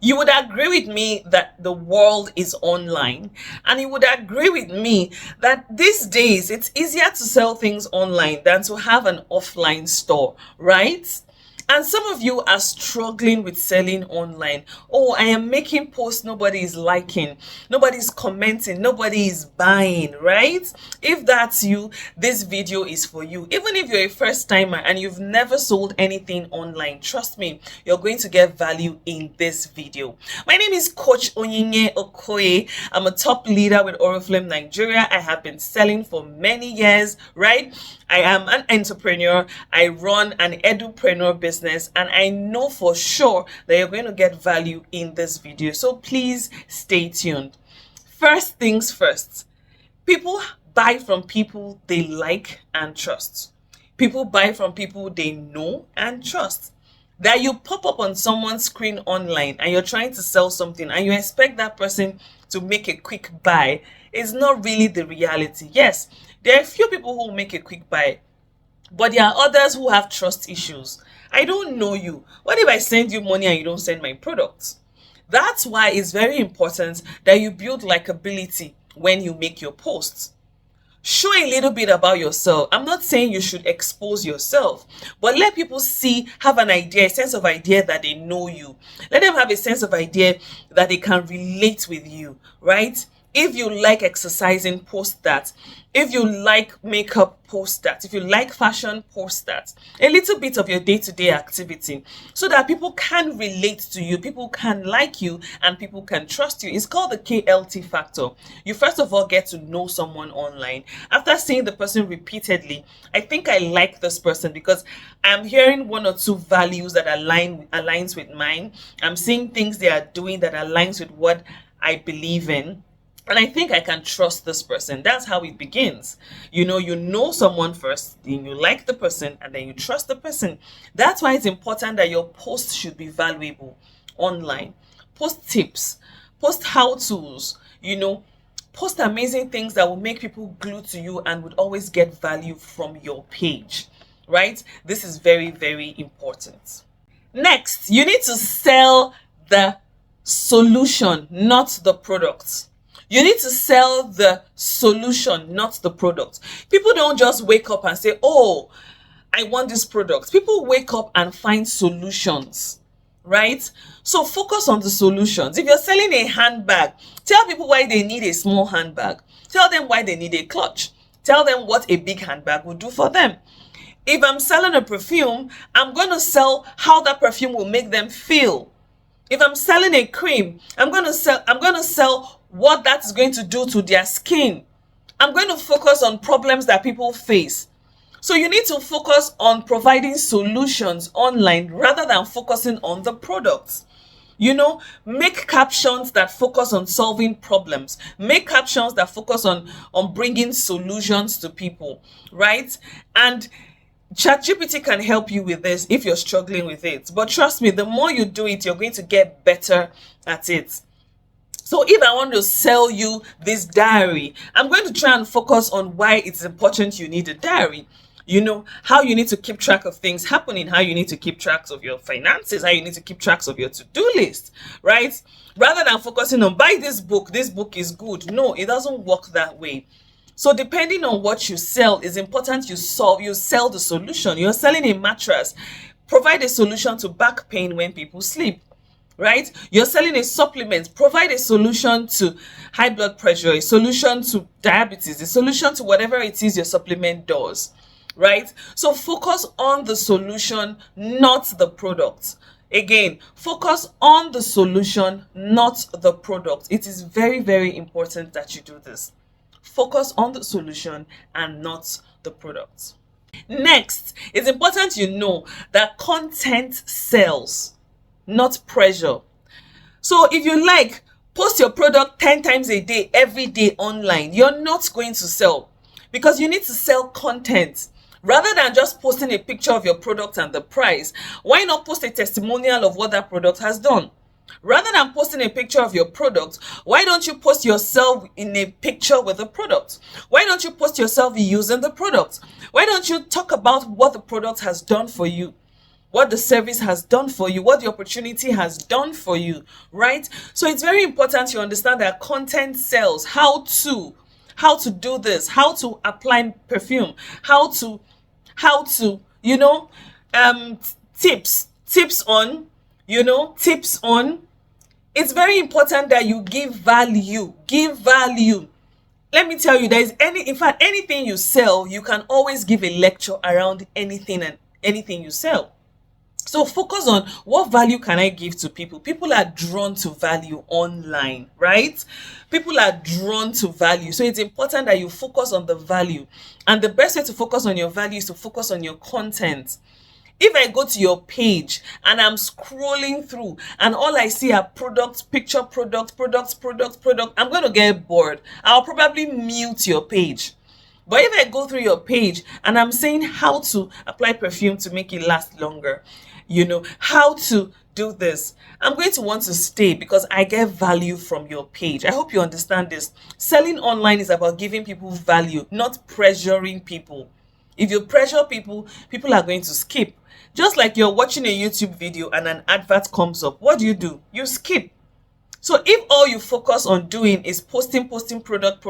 You would agree with me that the world is online, and you would agree with me that these days it's easier to sell things online than to have an offline store, right? And some of you are struggling with selling online. Oh, I am making posts nobody is liking, nobody's commenting, nobody is buying, right? If that's you, this video is for you. Even if you're a first timer and you've never sold anything online, trust me, you're going to get value in this video. My name is Coach Onyinye Okoye. I'm a top leader with Oriflame Nigeria. I have been selling for many years, right? I am an entrepreneur. I run an edupreneur business, and I know for sure that you're going to get value in this video. So please stay tuned. First things first, people buy from people they like and trust. People buy from people they know and trust. That you pop up on someone's screen online and you're trying to sell something and you expect that person to make a quick buy is not really the reality. Yes, there are a few people who will make a quick buy, but there are others who have trust issues. I don't know you. What if I send you money and you don't send my products? That's why it's very important that you build likability when you make your posts. Show a little bit about yourself. I'm not saying you should expose yourself, but let people have an idea, a sense of idea that they know you. Let them have a sense of idea that they can relate with you, right? If you like exercising, post that. If you like makeup, post that. If you like fashion, post that. A little bit of your day-to-day activity so that people can relate to you, people can like you, and people can trust you. It's called the KLT factor. You first of all get to know someone online. After seeing the person repeatedly, I think I like this person because I'm hearing one or two values that aligns with mine. I'm seeing things they are doing that aligns with what I believe in. And I think I can trust this person. That's how it begins. You know someone first, then you like the person, and then you trust the person. That's why it's important that your posts should be valuable online. Post tips, post how-tos, post amazing things that will make people glue to you and would always get value from your page, right? This is very, very important. Next, you need to sell the solution, not the product. You need to sell the solution, not the product. People don't just wake up and say, oh, I want this product. People wake up and find solutions, right? So focus on the solutions. If you're selling a handbag, tell people why they need a small handbag. Tell them why they need a clutch. Tell them what a big handbag will do for them. If I'm selling a perfume, I'm going to sell how that perfume will make them feel. If I'm selling a cream, I'm going to sell what that's going to do to their skin. I'm going to focus on problems that people face. So you need to focus on providing solutions online rather than focusing on the products. Make captions that focus on solving problems. Make captions that focus on bringing solutions to people, right? And ChatGPT can help you with this if you're struggling with it. But trust me, the more you do it, you're going to get better at it. So if I want to sell you this diary, I'm going to try and focus on why it's important you need a diary. How you need to keep track of things happening, how you need to keep track of your finances, how you need to keep track of your to-do list, right? Rather than focusing on buy this book is good. No, it doesn't work that way. So depending on what you sell, it's important you sell the solution. You're selling a mattress. Provide a solution to back pain when people sleep, right? You're selling a supplement. Provide a solution to high blood pressure, a solution to diabetes, a solution to whatever it is your supplement does, right? So focus on the solution, not the product. Again, focus on the solution, not the product. It is very, very important that you do this. Focus on the solution and not the product. Next, it's important you know that content sells, not pressure. So if you post your product 10 times a day, every day online, you're not going to sell because you need to sell content. Rather than just posting a picture of your product and the price, why not post a testimonial of what that product has done? Rather than posting a picture of your product, why don't you post yourself in a picture with the product? Why don't you post yourself using the product? Why don't you talk about what the product has done for you? what the service has done for you, what the opportunity has done for you, right? So it's very important you understand that content sells. How to do this, how to apply perfume, how to um tips on, tips on. It's very important that you give value. Let me tell you, in fact, anything you sell, you can always give a lecture around anything and anything you sell. So focus on what value can I give to people. People are drawn to value online, right? People are drawn to value. So it's important that you focus on the value. And the best way to focus on your value is to focus on your content. If I go to your page and I'm scrolling through and all I see are products, picture product, I'm going to get bored. I'll probably mute your page. But if I go through your page and I'm saying how to apply perfume to make it last longer, how to do this, I'm going to want to stay because I get value from your page. I hope you understand this. Selling online is about giving people value, not pressuring people. If you pressure people, people are going to skip. Just like you're watching a YouTube video and an advert comes up, what do? You skip. So if all you focus on doing is posting product,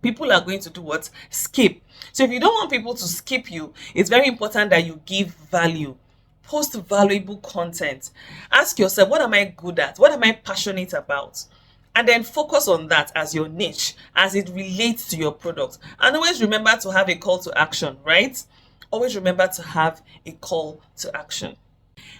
people are going to do what? Skip. So if you don't want people to skip you, it's very important that you give value. Post valuable content. Ask yourself, what am I good at? What am I passionate about? And then focus on that as your niche, as it relates to your product. And always remember to have a call to action, right? Always remember to have a call to action.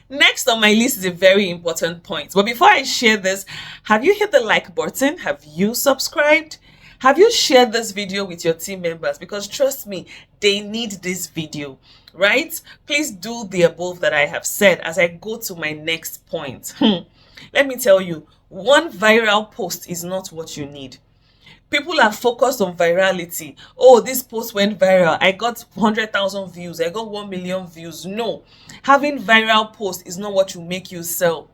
Next on my list is a very important point. But before I share this, have you hit the like button? Have you subscribed? Have you shared this video with your team members? Because trust me, they need this video, right? Please do the above that I have said as I go to my next point. Let me tell you, one viral post is not what you need. People are focused on virality. Oh, this post went viral. I got 100,000 views. I got 1 million views. No, having viral posts is not what will make you sell.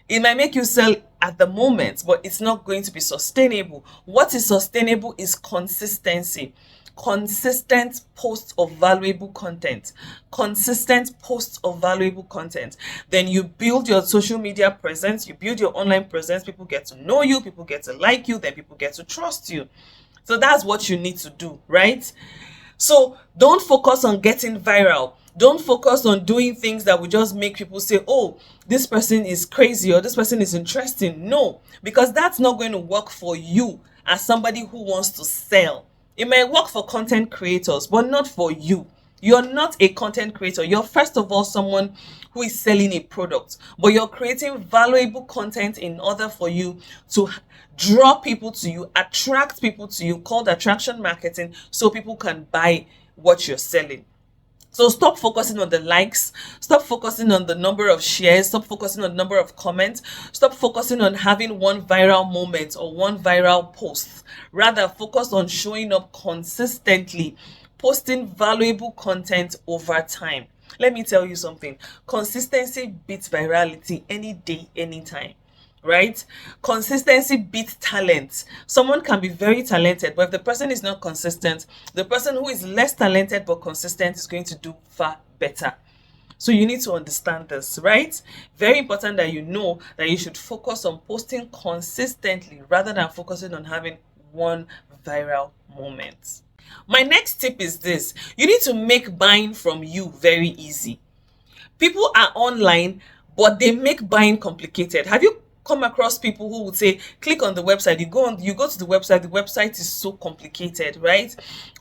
It might make you sell at the moment, but it's not going to be sustainable. What is sustainable is consistency. Consistent posts of valuable content. Consistent posts of valuable content. Then you build your social media presence, you build your online presence, people get to know you, people get to like you, then people get to trust you. So that's what you need to do, right? So don't focus on getting viral. Don't focus on doing things that will just make people say, oh, this person is crazy or this person is interesting. No, because that's not going to work for you as somebody who wants to sell. It may work for content creators, but not for you. You're not a content creator. You're first of all someone who is selling a product, but you're creating valuable content in order for you to draw people to you, attract people to you, called attraction marketing, so people can buy what you're selling. So stop focusing on the likes, stop focusing on the number of shares, stop focusing on the number of comments, stop focusing on having one viral moment or one viral post. Rather, focus on showing up consistently, posting valuable content over time. Let me tell you something. Consistency beats virality any day, anytime. Right? Consistency beats talent. Someone can be very talented, but if the person is not consistent, the person who is less talented but consistent is going to do far better. So you need to understand this, right? Very important that you know that you should focus on posting consistently rather than focusing on having one viral moment. My next tip is this. You need to make buying from you very easy. People are online, but they make buying complicated. Have you come across people who would say, click on the website, you go to the website is so complicated, right?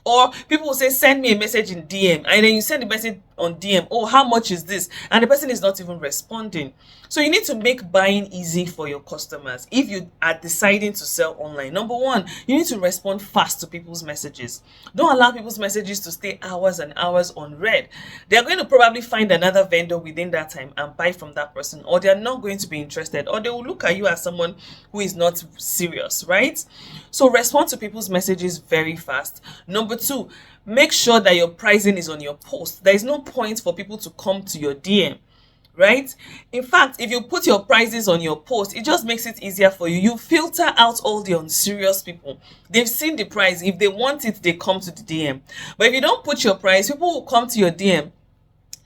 Or people will say, send me a message in DM, and then you send the message on DM, oh, how much is this? And the person is not even responding. So you need to make buying easy for your customers. If you are deciding to sell online, number one, you need to respond fast to people's messages. Don't allow people's messages to stay hours and hours unread. They're going to probably find another vendor within that time and buy from that person, or they're not going to be interested, or they will look at you as someone who is not serious, right? So respond to people's messages very fast. Number two, make sure that your pricing is on your post. There is no point for people to come to your DM, right? In fact, if you put your prices on your post, it just makes it easier for you. You filter out all the unserious people. They've seen the price. If they want it, they come to the DM. But if you don't put your price, people will come to your DM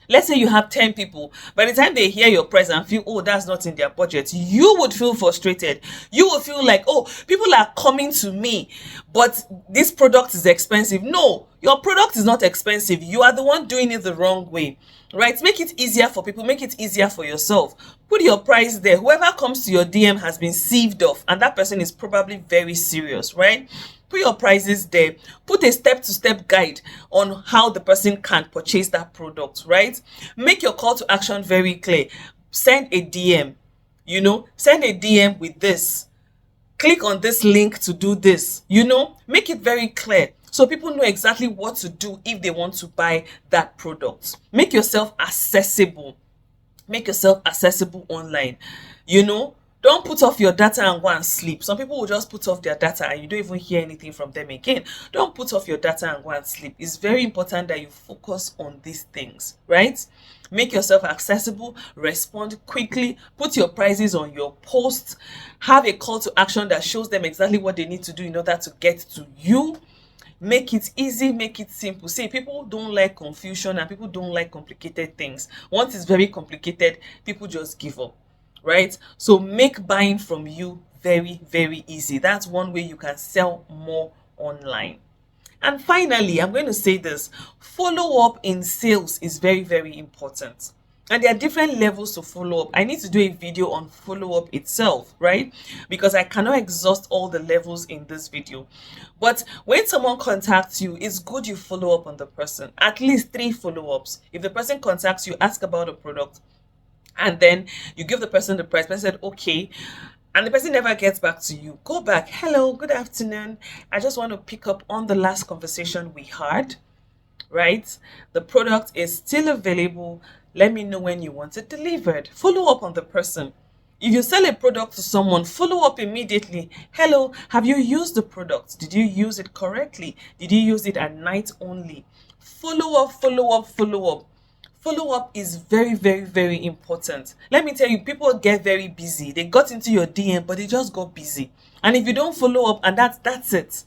Let's say you have 10 people. By the time they hear your price and feel, oh, that's not in their budget, you would feel frustrated. You will feel like, oh, people are coming to me, but this product is expensive. No, your product is not expensive. You are the one doing it the wrong way, right? Make it easier for people. Make it easier for yourself. Put your price there. Whoever comes to your DM has been sieved off, and that person is probably very serious, right? Put your prices there. Put a step-to-step guide on how the person can purchase that product, right? Make your call to action very clear. Send a DM, send a DM with this. Click on this link to do this, make it very clear so people know exactly what to do if they want to buy that product. Make yourself accessible. Make yourself accessible online. Don't put off your data and go and sleep. Some people will just put off their data and you don't even hear anything from them again. Don't put off your data and go and sleep. It's very important that you focus on these things, right? Make yourself accessible, respond quickly, put your prices on your posts, have a call to action that shows them exactly what they need to do in order to get to you. Make it easy, make it simple. See, people don't like confusion and people don't like complicated things. Once it's very complicated, people just give up, right? So make buying from you very, very easy. That's one way you can sell more online. And finally, I'm going to say this: follow up in sales is very, very important. And there are different levels to follow up. I need to do a video on follow up itself, right? Because I cannot exhaust all the levels in this video. But when someone contacts you, it's good you follow up on the person. At least 3 follow-ups. If the person contacts you, ask about a product, and then you give the person the price. The person said, okay, and the person never gets back to you, go back. Hello, good afternoon. I just want to pick up on the last conversation we had, right? The product is still available. Let me know when you want it delivered. Follow up on the person. If you sell a product to someone, follow up immediately. Hello, have you used the product? Did you use it correctly? Did you use it at night only? Follow up, follow up, follow up. Follow up is very, very, very important. Let me tell you, people get very busy. They got into your DM, but they just got busy. And if you don't follow up, and that's it.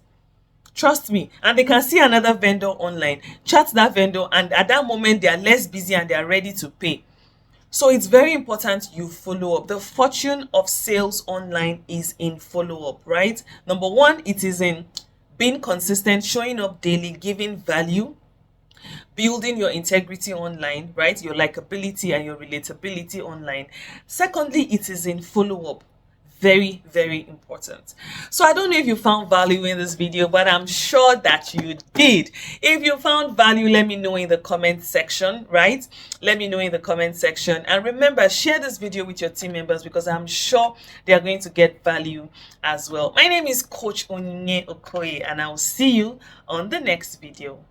Trust me. And they can see another vendor online, chat that vendor, and at that moment they are less busy and they are ready to pay. So it's very important you follow up. The fortune of sales online is in follow up, right? Number 1, it is in being consistent, showing up daily, giving value, building your integrity online, right? Your likability and your relatability online. Secondly, it is in follow up. Very, very important. So I don't know if you found value in this video, but I'm sure that you did. If you found value, let me know in the comment section, right? Let me know in the comment section. And remember, share this video with your team members because I'm sure they are going to get value as well. My name is Coach Onyinye Okoye, and I'll see you on the next video.